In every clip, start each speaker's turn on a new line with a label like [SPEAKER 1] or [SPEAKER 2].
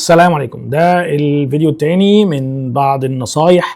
[SPEAKER 1] السلام عليكم. ده الفيديو التاني من بعض النصايح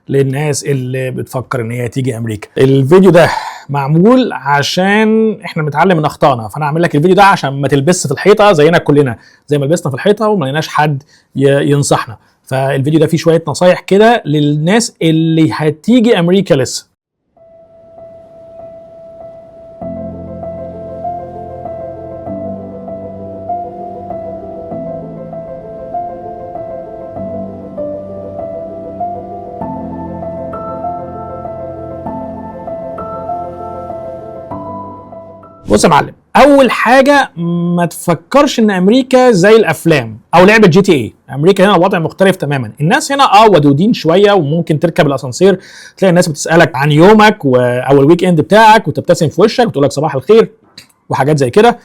[SPEAKER 1] للناس اللي بتفكر ان هي تيجي امريكا. الفيديو ده معمول عشان احنا بنتعلم من اخطائنا، فانا هعمل لك الفيديو ده عشان ما تلبسش في الحيطه زينا كلنا، زي ما لبسنا في الحيطه وما لقيناش حد ينصحنا. فالفيديو ده فيه شويه نصايح كده للناس اللي هتيجي امريكا لسه. بص يا معلم، اول حاجه ما تفكرش ان امريكا زي الافلام او لعبه جي تي اي. امريكا هنا الوضع مختلف تماما. الناس هنا ودودين شويه، وممكن تركب الاسانسير تلاقي الناس بتسالك عن يومك او الويك اند بتاعك وتبتسم في وشك وتقول لك صباح الخير وحاجات زي كده.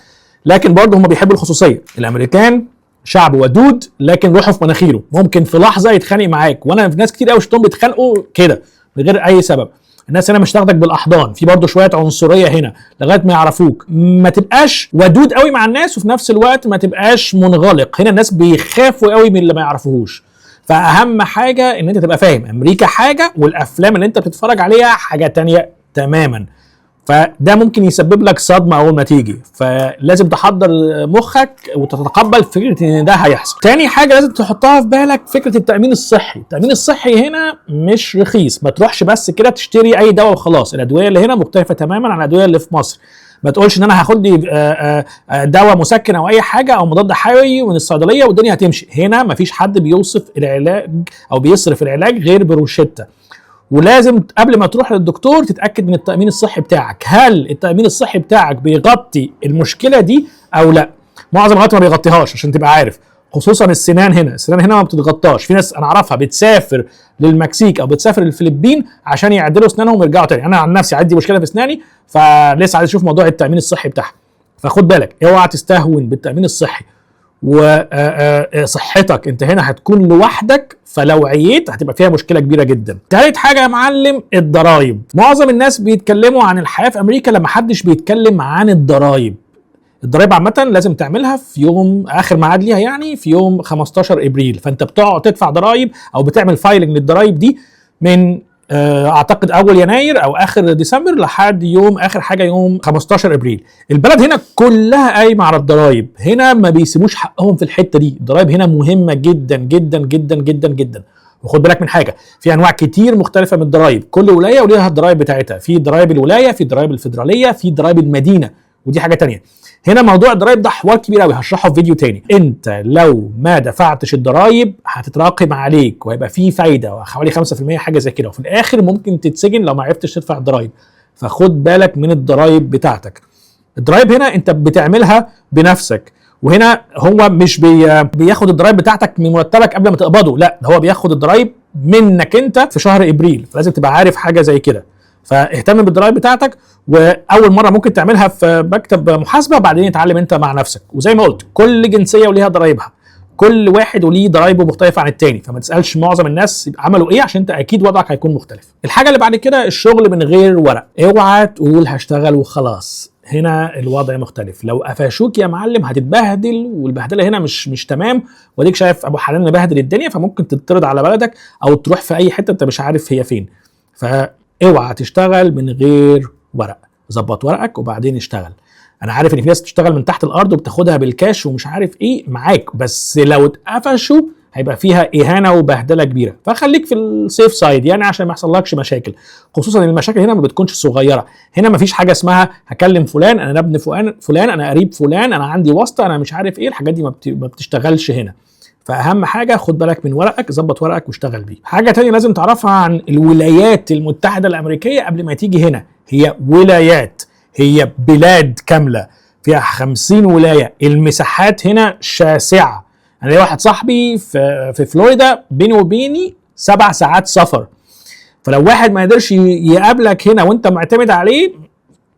[SPEAKER 1] لكن برضه هم بيحبوا الخصوصيه. الامريكان شعب ودود لكن روحه في مناخيره، ممكن في لحظه يتخانق معاك، وانا في ناس كتير قوي شفتهم بيتخانقوا كده من غير اي سبب. الناس هنا مش تاخدك بالاحضان، في برضه شويه عنصريه هنا لغايه ما يعرفوك. ما تبقاش ودود قوي مع الناس وفي نفس الوقت ما تبقاش منغلق. هنا الناس بيخافوا قوي من اللي ما يعرفوهوش. فاهم حاجه ان انت تبقى فاهم امريكا حاجه والافلام اللي انت بتتفرج عليها حاجه تانية تماما. فده ممكن يسبب لك صدمه اول ما تيجي، فلازم تحضر مخك وتتقبل فكره ان ده هيحصل. تاني حاجه لازم تحطها في بالك فكره التامين الصحي. التامين الصحي هنا مش رخيص، ما تروحش بس كده تشتري اي دواء وخلاص. الادويه اللي هنا مختلفه تماما عن الادويه اللي في مصر. ما تقولش ان انا هاخد لي دواء مسكن او اي حاجه او مضاد حيوي من الصيدليه والدنيا هتمشي. هنا مفيش حد بيوصف العلاج او بيصرف العلاج غير بروشته. ولازم قبل ما تروح للدكتور تتاكد من التامين الصحي بتاعك. هل التامين الصحي بتاعك بيغطي المشكله دي او لا؟ معظم الوقت ما بيغطيهاش عشان تبقى عارف. خصوصا السنان هنا، السنان هنا ما بتتغطاش. في ناس انا اعرفها بتسافر للمكسيك او بتسافر للفلبين عشان يعدلوا اسنانهم ويرجعوا تاني. انا عن نفسي عندي مشكله في اسناني، فلسه عايز اشوف موضوع التامين الصحي بتاعها. فخد بالك، اوعى تستهون بالتامين الصحي. وصحتك انت هنا هتكون لوحدك، فلو عييت هتبقى فيها مشكله كبيره جدا. تالت حاجه يا معلم، الضرايب. معظم الناس بيتكلموا عن الحياه في امريكا لما حدش بيتكلم عن الضرايب. الضرايب عامه لازم تعملها في يوم اخر ميعاد ليها، يعني في يوم 15 ابريل. فانت بتقعد تدفع ضرايب او بتعمل فايلنج للضرايب دي من اعتقد اول يناير او اخر ديسمبر لحد يوم اخر حاجه يوم 15 ابريل. البلد هنا كلها قايمه على الضرايب. هنا ما بيسيبوش حقهم في الحته دي. الضرايب هنا مهمه جدا جدا جدا جدا جدا. وخد بالك من حاجه، في انواع كتير مختلفه من الضرايب. كل ولايه وليها الضرايب بتاعتها. في ضرايب الولايه، في ضرايب الفيدراليه، في ضرايب المدينه، ودي حاجه تانية. هنا موضوع الضرايب ده حوار كبير قوي، هشرحه في فيديو تاني. انت لو ما دفعتش الضرايب هتتراكم عليك وهيبقى فيه فايده حوالي 5% حاجه زي كده، وفي الاخر ممكن تتسجن لو ما عرفتش تدفع الضرايب. فخد بالك من الضرايب بتاعتك. الضرايب هنا انت بتعملها بنفسك، وهنا هو مش بياخد الضرايب بتاعتك من مرتبك قبل ما تقبضه، لا، ده هو بياخد الضرايب منك انت في شهر ابريل. فلازم تبقى عارف حاجه زي كده. فاهتم بالضرايب بتاعتك، واول مره ممكن تعملها في مكتب محاسبه، بعدين اتعلم انت مع نفسك. وزي ما قلت كل جنسيه وليها ضرايبها، كل واحد وليه ضرايبه مختلفه عن التاني. فما تسالش معظم الناس عملوا ايه عشان انت اكيد وضعك هيكون مختلف. الحاجه اللي بعد كده الشغل من غير ورق. اوعى تقول هشتغل وخلاص. هنا الوضع مختلف. لو قفشوك يا معلم هتتبهدل، والبهدله هنا مش تمام. وديك شايف ابو حلال مبهدل الدنيا، فممكن تطرد على بلدك او تروح في اي حته انت مش عارف هي فين. اوعى تشتغل من غير ورق. ظبط ورقك وبعدين اشتغل. انا عارف ان في ناس بتشتغل من تحت الارض وبتاخدها بالكاش ومش عارف ايه معاك، بس لو اتقفشوا هيبقى فيها اهانه وبهدله كبيره. فخليك في السيف سايد يعني عشان ما يحصلكش مشاكل. خصوصا ان المشاكل هنا ما بتكونش صغيره. هنا ما فيش حاجه اسمها هكلم فلان، انا ابن فلان، انا قريب فلان، انا عندي واسطه، انا مش عارف ايه. الحاجات دي ما بتشتغلش هنا. فاهم حاجه، خد بالك من ورقك، ظبط ورقك واشتغل بيه. حاجه تانية لازم تعرفها عن الولايات المتحده الامريكيه قبل ما تيجي هنا. هي ولايات، هي بلاد كامله فيها 50 ولايه. المساحات هنا شاسعه. انا ليا واحد صاحبي في فلوريدا بينه وبيني 7 ساعات سفر. فلو واحد ما قدرش يقابلك هنا وانت معتمد عليه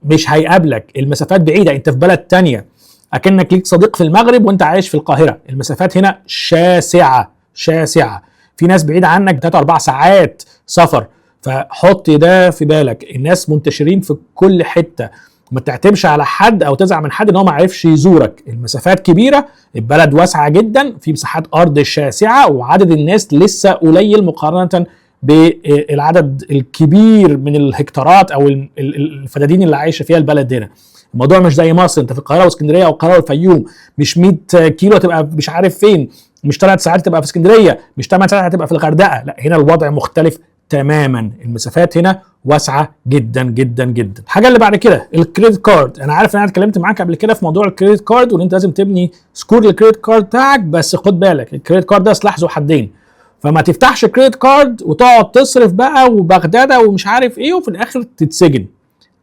[SPEAKER 1] مش هيقابلك. المسافات بعيده، انت في بلد تانية، اكنك ليك صديق في المغرب وانت عايش في القاهره. المسافات هنا شاسعه شاسعه. في ناس بعيده عنك 3-4 ساعات سفر. فحط ده في بالك. الناس منتشرين في كل حته، وما تعتمش على حد او تزعل من حد ان هو ما عرفش يزورك. المسافات كبيره، البلد واسعه جدا، في مساحات ارض شاسعه، وعدد الناس لسه قليل مقارنه بالعدد الكبير من الهكتارات او الفدادين اللي عايشه فيها البلد هنا. الموضوع مش زي مصر، انت في القاهره واسكندريه او القاهره والفيوم، مش 100 كيلو تبقى مش عارف فين، مش 3 ساعات تبقى في اسكندريه، مش 8 ساعات هتبقى في الغردقه. لا، هنا الوضع مختلف تماما، المسافات هنا واسعه جدا جدا جدا. الحاجه اللي بعد كده الكريدت كارد. انا عارف ان انا اتكلمت معاك قبل كده في موضوع الكريدت كارد وان انت لازم تبني سكور للكريدت كارد بتاعك، بس خد بالك الكريدت كارد ده سلاح ذو حدين، فما تفتحش كريدت كارد وتقعد تصرف بقى وبغداده ومش عارف ايه وفي الاخر تتسجن.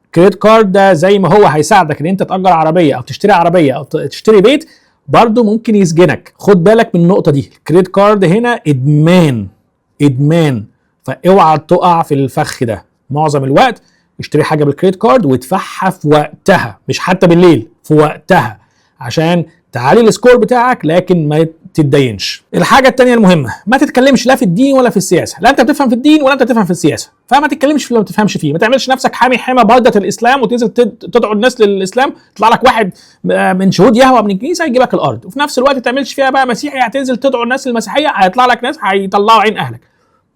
[SPEAKER 1] الكريدت كارد ده زي ما هو هيساعدك ان انت تأجر عربيه او تشتري عربيه او تشتري بيت، برضه ممكن يسجنك. خد بالك من النقطه دي، الكريدت كارد هنا ادمان، ادمان، فاوعى تقع في الفخ ده. معظم الوقت اشتري حاجه بالكريدت كارد وادفعها في وقتها، مش حتى بالليل، في وقتها، عشان تعالي السكور بتاعك لكن ما تتدينش. الحاجه الثانيه المهمه، ما تتكلمش لا في الدين ولا في السياسه، لا انت بتفهم في الدين ولا انت بتفهم في السياسه، فما تتكلمش في اللي ما بتفهمش فيه. ما تعملش نفسك حامي حمى بردة الاسلام وتنزل تدعو الناس للاسلام، يطلع لك واحد من شهود يهوى من الكنيسه يجيبك الارض، وفي نفس الوقت ما تعملش فيها بقى مسيحي هتنزل تدعو الناس للمسيحيه، هيطلع لك ناس هيطلعوا عين اهلك.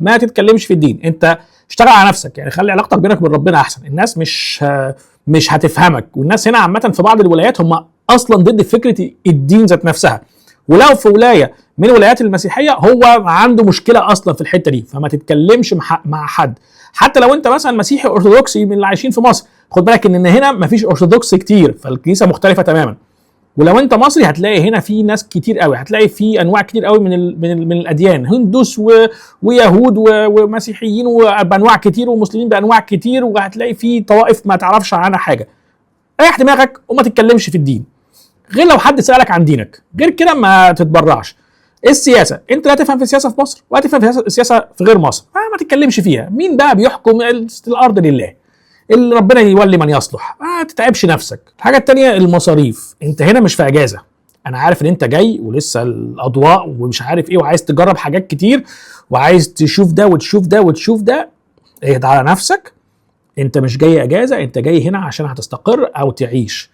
[SPEAKER 1] ما تتكلمش في الدين، انت اشتغل على نفسك، يعني خلي علاقتك بينك وبين ربنا احسن. الناس مش هتفهمك، والناس هنا عامه في بعض الولايات هم اصلا ضد فكره الدين ذات نفسها، ولو في ولايه من ولايات المسيحيه هو عنده مشكله اصلا في الحته دي، فما تتكلمش مع حد. حتى لو انت مثلا مسيحي ارثوذكسي من اللي عايشين في مصر، خد بالك ان هنا مفيش ارثوذكس كتير، فالكنيسه مختلفه تماما. ولو انت مصري هتلاقي هنا في ناس كتير قوي، هتلاقي في انواع كتير قوي من الاديان، هندوس ويهود ومسيحيين وبانواع كتير ومسلمين بانواع كتير، وهتلاقي في طوائف ما تعرفش عنها حاجه. ريح دماغك وما تتكلمش في الدين غير لو حد سالك عن دينك، غير كده ما تتبرعش. السياسه، انت لا تفهم في السياسه في مصر ولا تفهم في السياسه في غير مصر، ما تتكلمش فيها. مين بقى بيحكم؟ الارض لله، اللي ربنا يولي من يصلح، ما تتعبش نفسك. الحاجه الثانيه المصاريف، انت هنا مش في اجازه، انا عارف ان انت جاي ولسه الاضواء ومش عارف ايه وعايز تجرب حاجات كتير وعايز تشوف ده وتشوف ده وتشوف ده. اهدى على نفسك، انت مش جاي اجازه، انت جاي هنا عشان هتستقر او تعيش.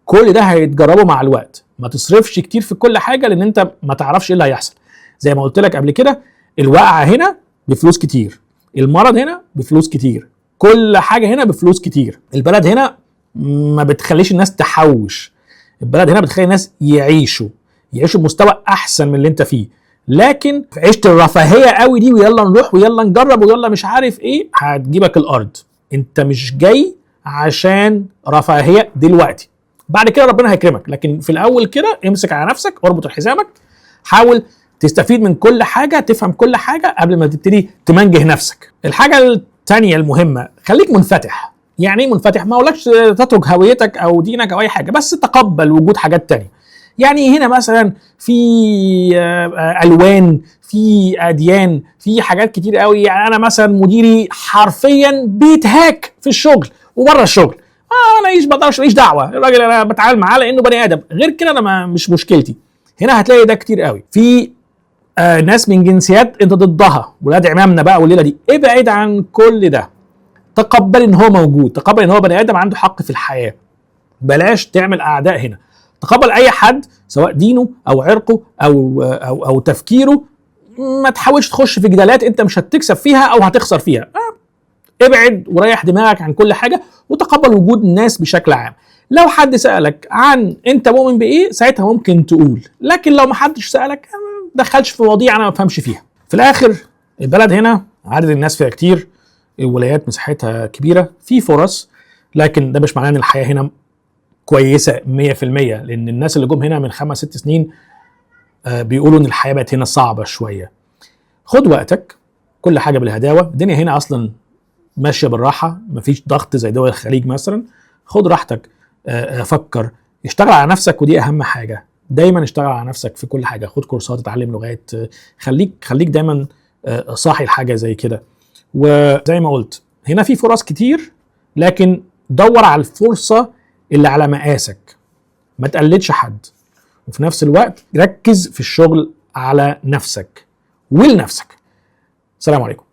[SPEAKER 1] كل ده هيتجربه مع الوقت، ما تصرفش كتير في كل حاجه لان انت ما تعرفش ايه اللي هيحصل. زي ما قلت لك قبل كده، الوقعه هنا بفلوس كتير، المرض هنا بفلوس كتير، كل حاجه هنا بفلوس كتير. البلد هنا ما بتخليش الناس تحوش، البلد هنا بتخلي الناس يعيشوا بمستوى احسن من اللي انت فيه. لكن في عيشه الرفاهيه قوي دي ويلا نروح ويلا نجرب ويلا مش عارف ايه، هتجيبك الارض. انت مش جاي عشان رفاهيه دلوقتي، بعد كده ربنا هيكرمك، لكن في الاول كده امسك على نفسك، اربط حزامك، حاول تستفيد من كل حاجه، تفهم كل حاجه قبل ما تبتدي تمنجه نفسك. الحاجه الثانيه المهمه، خليك منفتح. يعني ايه منفتح؟ ما اقولكش تترك هويتك او دينك او اي حاجه، بس تقبل وجود حاجات تانية. يعني هنا مثلا في الوان، في اديان، في حاجات كتير قوي. يعني انا مثلا مديري حرفيا بيتهاك في الشغل وبره الشغل، انا بقدرش، ماليش دعوه، الراجل انا بتعامل معاه لانه بني ادم، غير كده انا مش مشكلتي. هنا هتلاقي ده كتير قوي. في ناس من جنسيات انت ضدها، ولاد عمامنا بقى والليله دي، ابعد عن كل ده. تقبل ان هو موجود، تقبل ان هو بني ادم عنده حق في الحياه، بلاش تعمل اعداء هنا. تقبل اي حد سواء دينه او عرقه او تفكيره، ما تحاولش تخش في جدالات انت مش هتكسب فيها او هتخسر فيها. ابعد وريح دماغك عن كل حاجه، وتقبل وجود الناس بشكل عام. لو حد سالك عن انت مؤمن بايه، ساعتها ممكن تقول، لكن لو ما حدش سالك ما دخلش في مواضيع انا ما بفهمش فيها. في الاخر البلد هنا عدد الناس فيها كتير، الولايات مساحتها كبيره، في فرص، لكن ده مش معناه ان الحياه هنا كويسه 100%، لان الناس اللي جم هنا من 5-6 سنين بيقولوا ان الحياه بقت هنا صعبه شويه. خد وقتك، كل حاجه بالهداوه، الدنيا هنا اصلا ماشيه بالراحه، مفيش ضغط زي دول الخليج مثلا. خد راحتك، فكر، اشتغل على نفسك، ودي اهم حاجه. دايما اشتغل على نفسك في كل حاجه، خد كورسات، اتعلم لغات، خليك دايما صاحي لحاجه زي كده. وزي ما قلت هنا في فرص كتير، لكن دور على الفرصه اللي على مقاسك، ما تقلدش حد، وفي نفس الوقت ركز في الشغل على نفسك ولنفسك. السلام عليكم.